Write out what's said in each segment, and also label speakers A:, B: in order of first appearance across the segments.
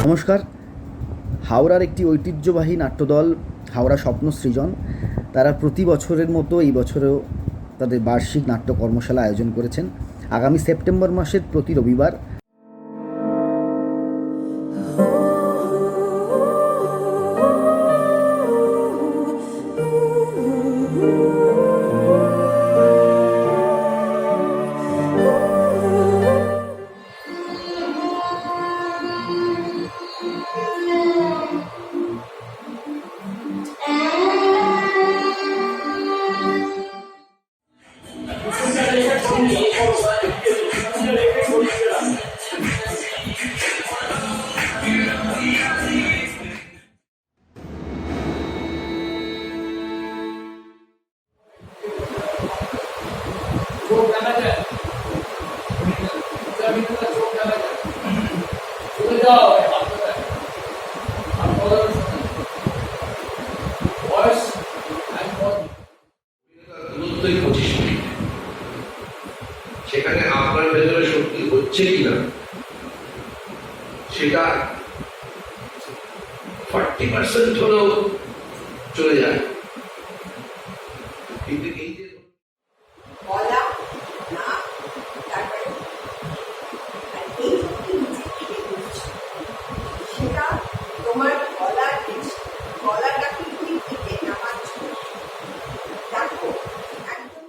A: নমস্কার। হাওড়ার একটি ঐতিহ্যবাহী নাট্যদল হাওড়া স্বপ্ন সৃজন, তারা প্রতি বছরের মতো এই বছরেও তাদের বার্ষিক নাট্য কর্মশালা আয়োজন করেছেন আগামী সেপ্টেম্বর মাসের প্রতি রবিবার।
B: সেখানে আপনার ভেতরে শক্তি হচ্ছে কিনা সেটা 40% হলেও চলে যায়। কিন্তু এই যে
C: বলা না তারপরে আর এই শক্তি নিচে থেকে বলছে সেটা তোমার গলাটাকে তুমি কেটে নামাচ্ছ। দেখো একদম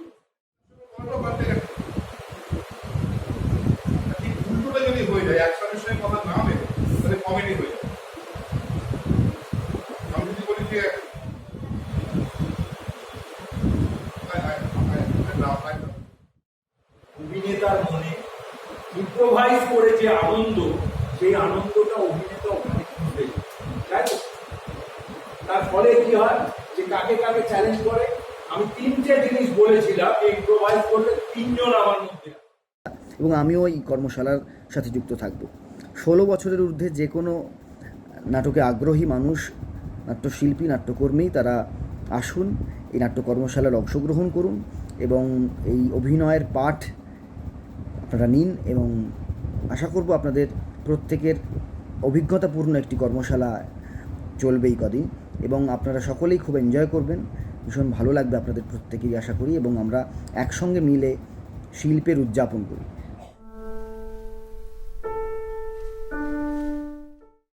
D: উল্টোটা যদি হয়ে যায়, একসাথে সঙ্গে কথা না হবে তাহলে কমেডি হয়ে যায়। আমি যদি বলি যে
E: অভিনেতার মনে ইম্প্রোভাইজ করে যে আনন্দ, সেই আনন্দটা অভিনেতা ওখানে খুঁজবে, তাই তো? তার ফলে কি হয় যে কাকে কাকে চ্যালেঞ্জ করে। আমি 3টে জিনিস বলেছিলাম, ইম্প্রোভাইজ করলে 3জন আমার মধ্যে।
A: এবং আমিও এই কর্মশালার সাথে যুক্ত থাকব। 16 বছরের ঊর্ধ্বে যে কোনো নাটকে আগ্রহী মানুষ, নাট্যশিল্পী, নাট্যকর্মী, তারা আসুন, এই নাট্য কর্মশালার অংশগ্রহণ করুন এবং এই অভিনয়ের পাঠ আপনারা নিন। এবং আশা করব আপনাদের প্রত্যেকের অভিজ্ঞতাপূর্ণ একটি কর্মশালা চলবে এই কদিন, এবং আপনারা সকলেই খুব এনজয় করবেন। ভীষণ ভালো লাগবে আপনাদের প্রত্যেকেরই আশা করি, এবং আমরা একসঙ্গে মিলে শিল্পের উদযাপন করি।